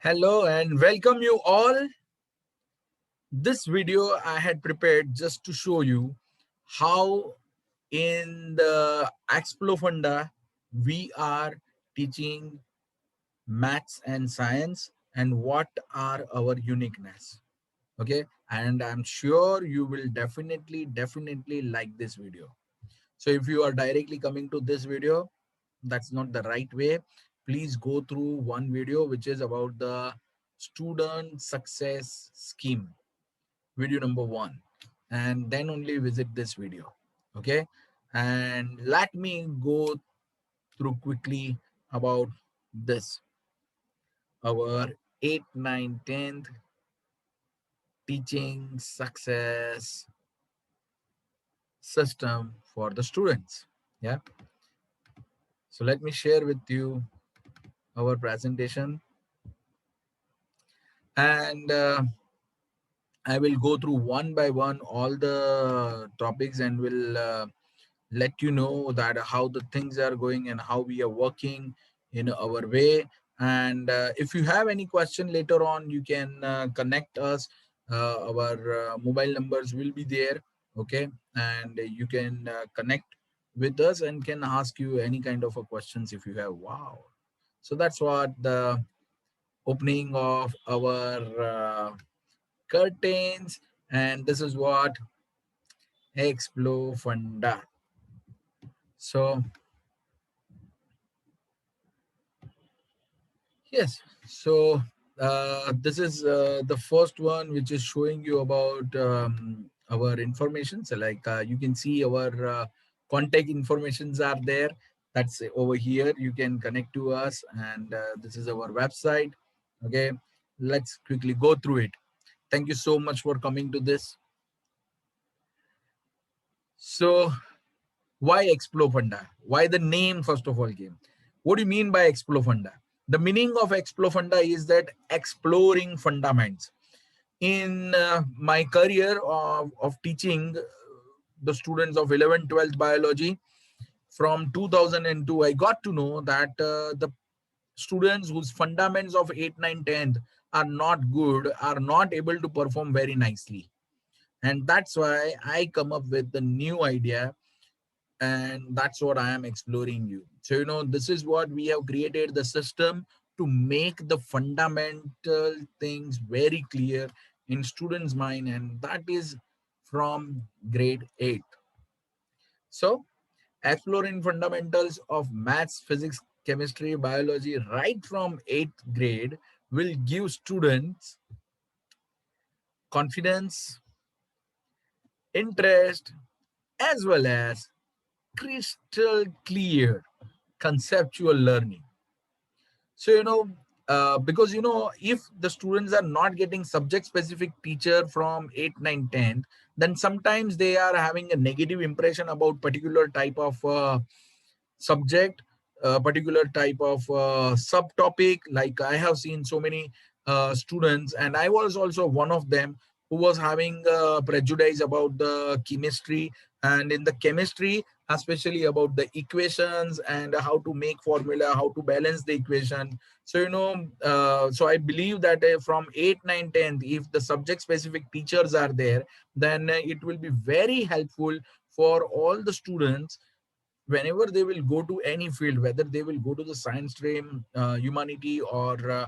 Hello and welcome you all. This video I had prepared just to show you how in the Explofunda we are teaching maths and science and what are our uniqueness. Okay, and I'm sure you will definitely like this video. So if you are directly coming to this video, that's not the right way. Please go through one video which is about the student success scheme, video number 1, and then only visit this video. Okay, and let me go through quickly about this, our 8, 9, 10th teaching success system for the students. Yeah, so let me share with you our presentation, and I will go through one by one all the topics and will let you know that how the things are going and how we are working in our way. And if you have any question later on, you can connect us. Our mobile numbers will be there. Okay, and you can connect with us and can ask you any kind of a questions if you have. Wow. So that's what the opening of our curtains, and this is what Explofunda. So yes, so this is the first one which is showing you about our information. So like you can see our contact informations are there. That's over here. You can connect to us, and this is our website. Okay, let's quickly go through it. Thank you so much for coming to this. So why Explofunda? Why the name first of all came? What do you mean by Explofunda? The meaning of Explofunda is that exploring fundaments. In my career of teaching the students of 11th, 12th biology from 2002, I got to know that the students whose fundamentals of 8, 9, 10th are not good, are not able to perform very nicely. And that's why I come up with the new idea, and that's what I am exploring you. So this is what we have created the system to make the fundamental things very clear in students mind, and that is from grade 8. So exploring fundamentals of maths, physics, chemistry, biology right from 8th grade will give students confidence, interest, as well as crystal clear conceptual learning. So because if the students are not getting subject specific teacher from 8, 9, 10, then sometimes they are having a negative impression about particular type of subject, particular type of subtopic. Like I have seen so many students, and I was also one of them, who was having prejudice about the chemistry, and in the chemistry especially about the equations and how to make formula, how to balance the equation. So so I believe that from 8, 9, 10, if the subject specific teachers are there, then it will be very helpful for all the students whenever they will go to any field, whether they will go to the science stream, humanity, or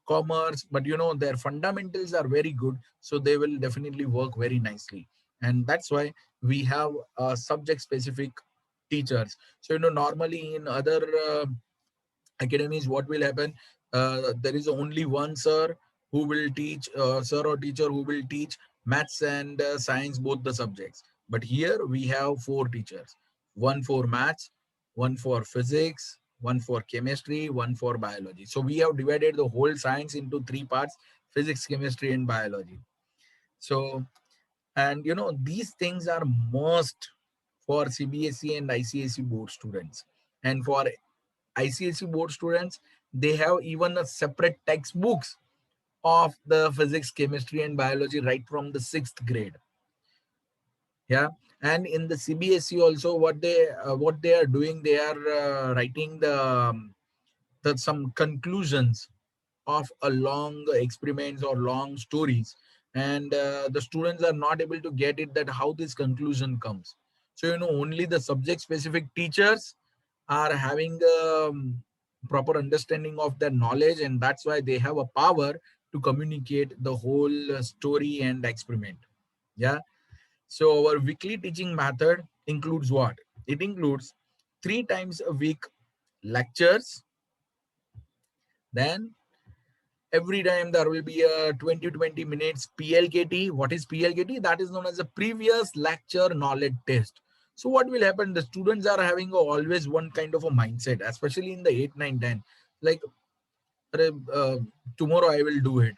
commerce. But their fundamentals are very good, so they will definitely work very nicely. And that's why we have subject specific teachers. So normally in other academies, what will happen, there is only one sir who will teach, sir or teacher who will teach maths and science, both the subjects. But here we have four teachers: one for maths, one for physics, one for chemistry, one for biology. So we have divided the whole science into three parts: physics, chemistry, and biology. So, and these things are must for CBSE and ICSE board students. And for ICSE board students, they have even a separate textbooks of the physics, chemistry, and biology right from the 6th grade. Yeah, and in the CBSE also, what they are doing, they are writing the some conclusions of a long experiments or long stories, and the students are not able to get it that how this conclusion comes. So only the subject specific teachers are having proper understanding of their knowledge, and that's why they have a power to communicate the whole story and experiment. Yeah. So our weekly teaching method includes what? It includes 3 times a week lectures. Then every time there will be a 20 minutes PLKT. What is PLKT? That is known as a previous lecture knowledge test. So what will happen? The students are having always one kind of a mindset, especially in the 8, 9, 10. Like, uh, tomorrow I will do it,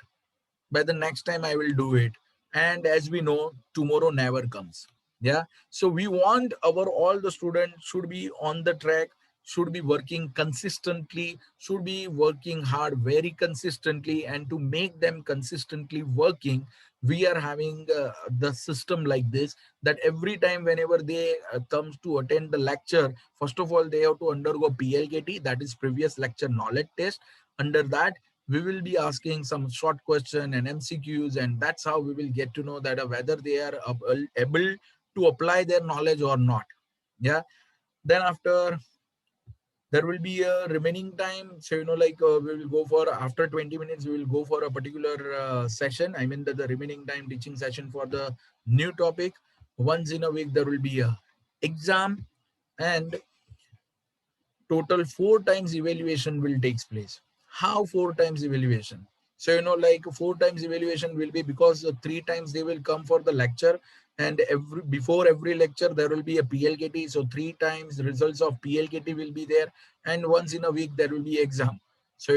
by the next time I will do it. And as we know, tomorrow never comes. Yeah. So we want our all the students should be on the track, should be working consistently, should be working hard very consistently. And to make them consistently working, we are having the system like this, that every time whenever they comes to attend the lecture, first of all they have to undergo PLKT, that is previous lecture knowledge test. Under that, we will be asking some short question and MCQs, and that's how we will get to know that whether they are able to apply their knowledge or not. Yeah. Then after, there will be a remaining time. So we will go for, after 20 minutes we will go for a particular session. I mean the remaining time teaching session for the new topic. Once in a week there will be a exam, and total 4 times evaluation will takes place. How 4 times evaluation? So 4 times evaluation will be, because 3 times they will come for the lecture, and every before every lecture there will be a PLKT. So 3 times results of PLKT will be there, and once in a week there will be exam. So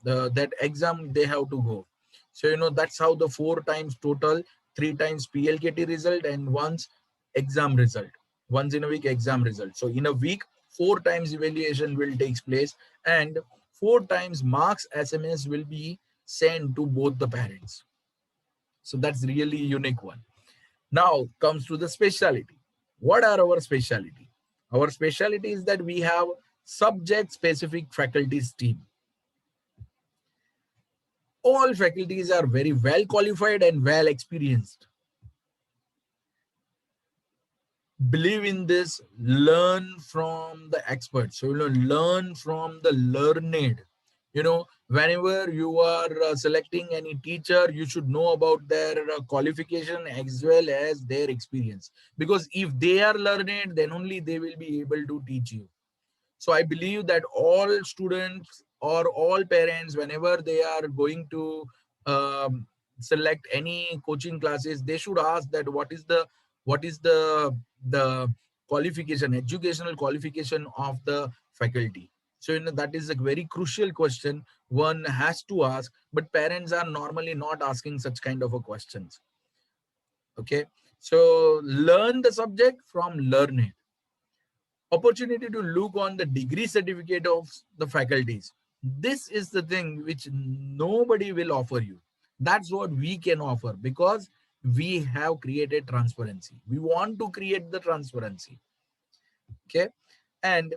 that exam they have to go. So that's how the 4 times total, 3 times PLKT result and once exam result. Once in a week exam result. So in a week 4 times evaluation will take place, and 4 times marks SMS will be sent to both the parents. So that's really unique one. Now comes to the speciality. What are our speciality? Our speciality is that we have subject specific faculties team. All faculties are very well qualified and well experienced. Believe in this, learn from the experts. So learn from the learned. Whenever you are selecting any teacher, you should know about their qualification as well as their experience, because if they are learned, then only they will be able to teach you. So I believe that all students or all parents, whenever they are going to um, select any coaching classes, they should ask that what is the qualification, educational qualification of the faculty. So that is a very crucial question one has to ask, but parents are normally not asking such kind of a questions. Okay, so learn the subject from learning. Opportunity to look on the degree certificate of the faculties. This is the thing which nobody will offer you. That's what we can offer, because we have created transparency. We want to create the transparency. Okay. And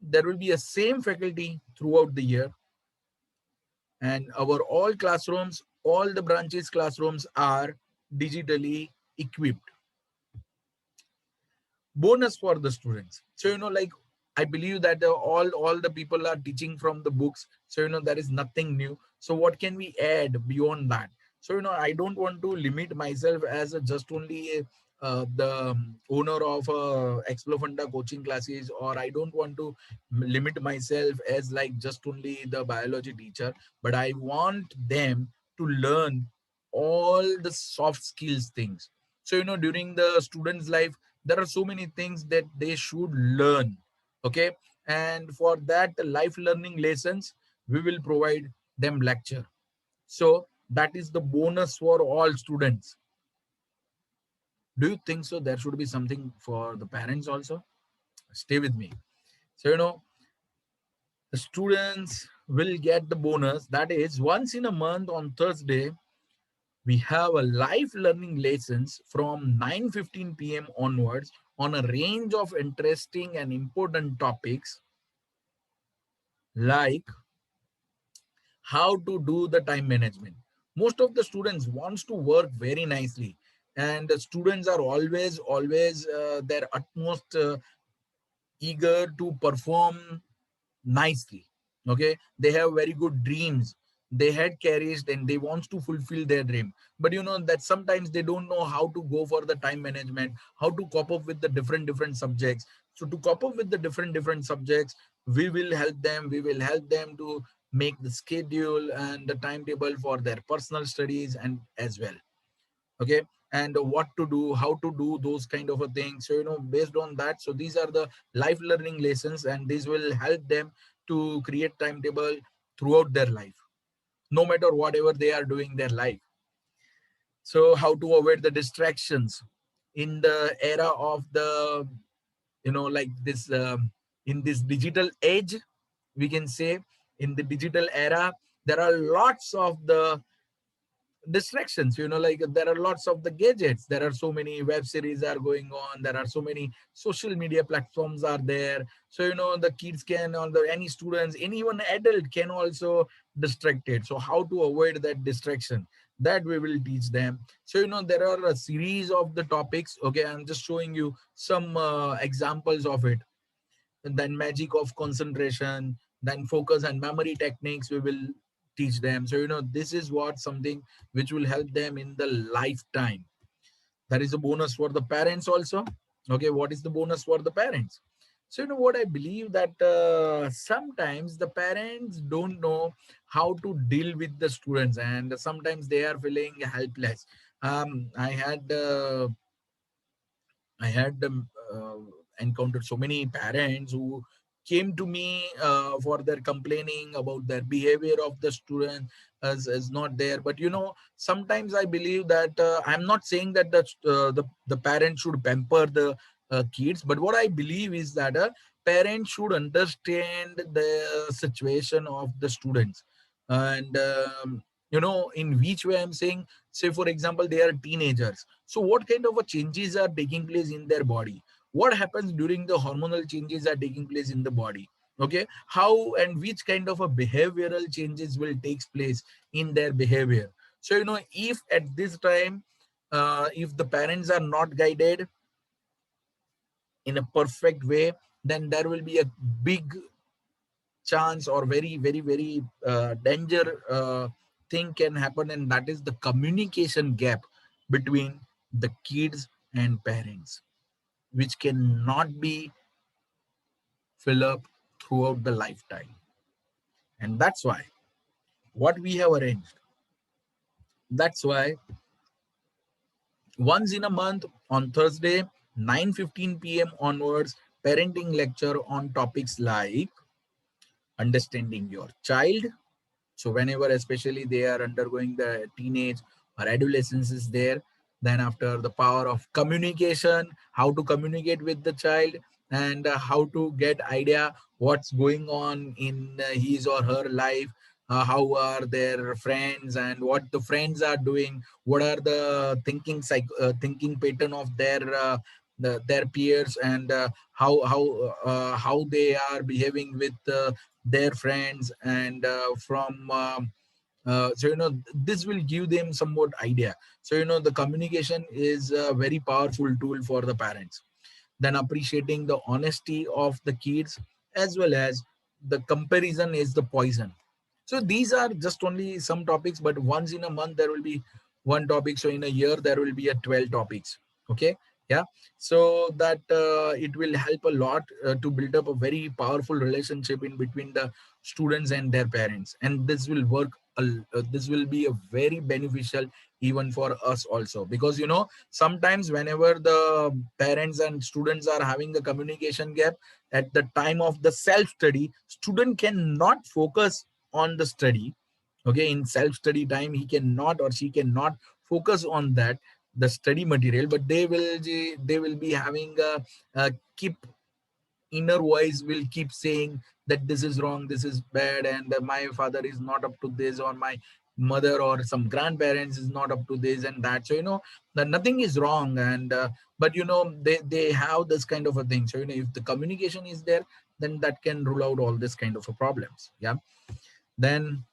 there will be a same faculty throughout the year, and our all classrooms, all the branches classrooms are digitally equipped. Bonus for the students. So I believe that all the people are teaching from the books. So there is nothing new. So what can we add beyond that? So I don't want to limit myself as a just only the owner of Explofunda coaching classes, or I don't want to limit myself as like just only the biology teacher, but I want them to learn all the soft skills things. So during the students life, there are so many things that they should learn. Okay. And for that life learning lessons, we will provide them lecture. So that is the bonus for all students. Do you think so there should be something for the parents also? Stay with me. So the students will get the bonus, that is once in a month on Thursday we have a live learning lessons from 9:15 p.m. onwards on a range of interesting and important topics like how to do the time management. Most of the students wants to work very nicely, and the students are always their utmost eager to perform nicely. Okay, they have very good dreams, they had carries, and they want to fulfill their dream. But that sometimes they don't know how to go for the time management, how to cope up with the different subjects. So to cope up with the different subjects, we will help them to make the schedule and the timetable for their personal studies and as well. Okay, and what to do, how to do those kind of a thing. So based on that, so these are the life learning lessons, and these will help them to create timetable throughout their life, no matter whatever they are doing their life. So how to avoid the distractions in the era of the like this in this digital age, we can say. In the digital era, there are lots of the distractions, like there are lots of the gadgets, there are so many web series are going on, there are so many social media platforms are there. So the kids can, or any students, anyone adult can also distracted. So how to avoid that distraction, that we will teach them. So there are a series of the topics. Okay, I'm just showing you some examples of it. And then magic of concentration, then focus and memory techniques we will teach them. So this is what something which will help them in the lifetime. There is a bonus for the parents also. Okay, what is the bonus for the parents? So what I believe, that sometimes the parents don't know how to deal with the students, and sometimes they are feeling helpless. I had encountered so many parents who came to me for their complaining about their behavior of the student as not there. But sometimes I believe that I'm not saying that the parent should pamper the kids, but what I believe is that a parent should understand the situation of the students. And in which way I'm saying, say for example, they are teenagers. So what kind of a changes are taking place in their body? What happens during the hormonal changes are taking place in the body? Okay, how and which kind of a behavioral changes will takes place in their behavior? So if at this time, if the parents are not guided in a perfect way, then there will be a big chance, or very danger thing can happen, and that is the communication gap between the kids and parents, which cannot be filled up throughout the lifetime. And that's why what we have arranged, that's why once in a month on Thursday 9:15 p.m. onwards, parenting lecture on topics like understanding your child. So whenever especially they are undergoing the teenage or adolescence is there, then after the power of communication, how to communicate with the child, and how to get idea what's going on in his or her life, how are their friends and what the friends are doing, what are the thinking pattern of their peers, and how they are behaving with their friends, and from so this will give them somewhat idea. So the communication is a very powerful tool for the parents. Then appreciating the honesty of the kids, as well as the comparison is the poison. So these are just only some topics, but once in a month there will be one topic. So in a year there will be a 12 topics. Okay, yeah. So that it will help a lot to build up a very powerful relationship in between the students and their parents, and this will this will be a very beneficial even for us also, because sometimes whenever the parents and students are having a communication gap at the time of the self study, student cannot focus on the study. Okay, in self study time he cannot or she cannot focus on that the study material, but they will be having a keep inner voice will keep saying that this is wrong, this is bad, and my father is not up to this, or my mother or some grandparents is not up to this and that. So that nothing is wrong, and but they have this kind of a thing. So if the communication is there, then that can rule out all this kind of a problems. Yeah. Then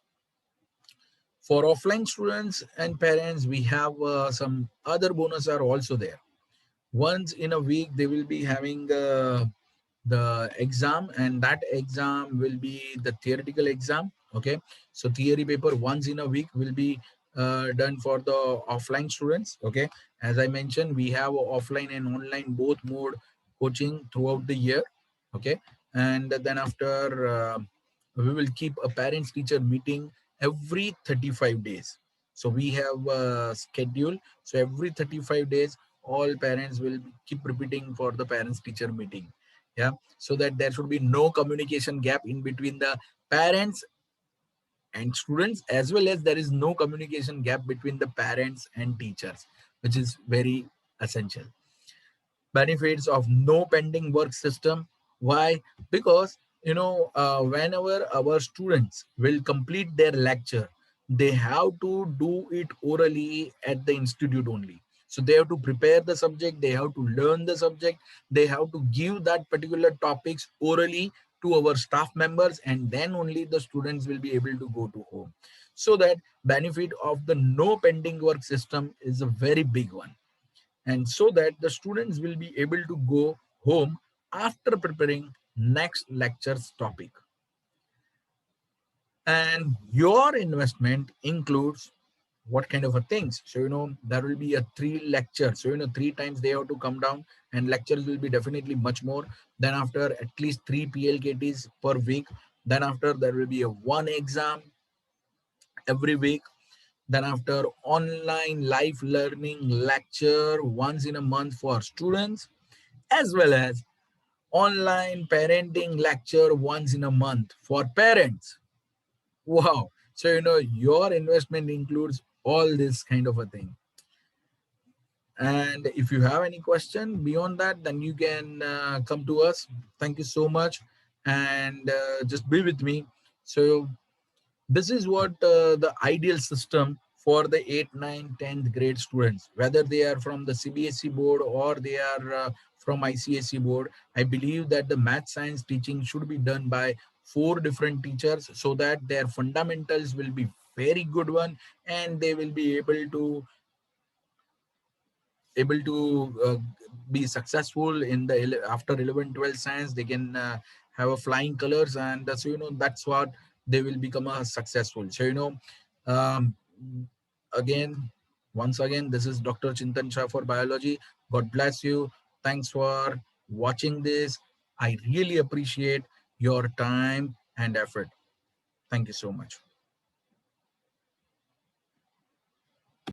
For offline students and parents, we have some other bonus are also there. Once in a week they will be having the exam, and that exam will be the theoretical exam. Okay, so theory paper once in a week will be done for the offline students. Okay, as I mentioned, we have offline and online both mode coaching throughout the year. Okay, and then after we will keep a parents teacher meeting every 35 days. So we have a schedule, so every 35 days all parents will keep repeating for the parents teacher meeting. Yeah, so that there should be no communication gap in between the parents and students, as well as there is no communication gap between the parents and teachers, which is very essential. Benefits of no pending work system. Why? Because whenever our students will complete their lecture, they have to do it orally at the institute only. So they have to prepare the subject, they have to learn the subject, they have to give that particular topics orally to our staff members, and then only the students will be able to go to home. So that benefit of the no pending work system is a very big one, and so that the students will be able to go home after preparing next lecture's topic. And your investment includes what kind of a things. So there will be a 3 lecture, so 3 times they have to come down, and lectures will be definitely much more. Then after, at least 3 PLKTs per week. Then after, there will be a 1 exam every week. Then after, online live learning lecture once in a month for students, as well as online parenting lecture once in a month for parents. Wow. So your investment includes all this kind of a thing. And if you have any question beyond that, then you can come to us. Thank you so much, and just be with me. So this is what the ideal system for the 8th, 9th, 10th grade students, whether they are from the Cbse board or they are from ICSE board. I believe that the math science teaching should be done by 4 different teachers, so that their fundamentals will be very good one, and they will be able to be successful in the after 11 12 science. They can have a flying colors, and that's that's what they will become a successful. So um, again, once again, this is Dr. Chintan Shah for biology. God bless you. Thanks for watching this. I really appreciate your time and effort. Thank you so much.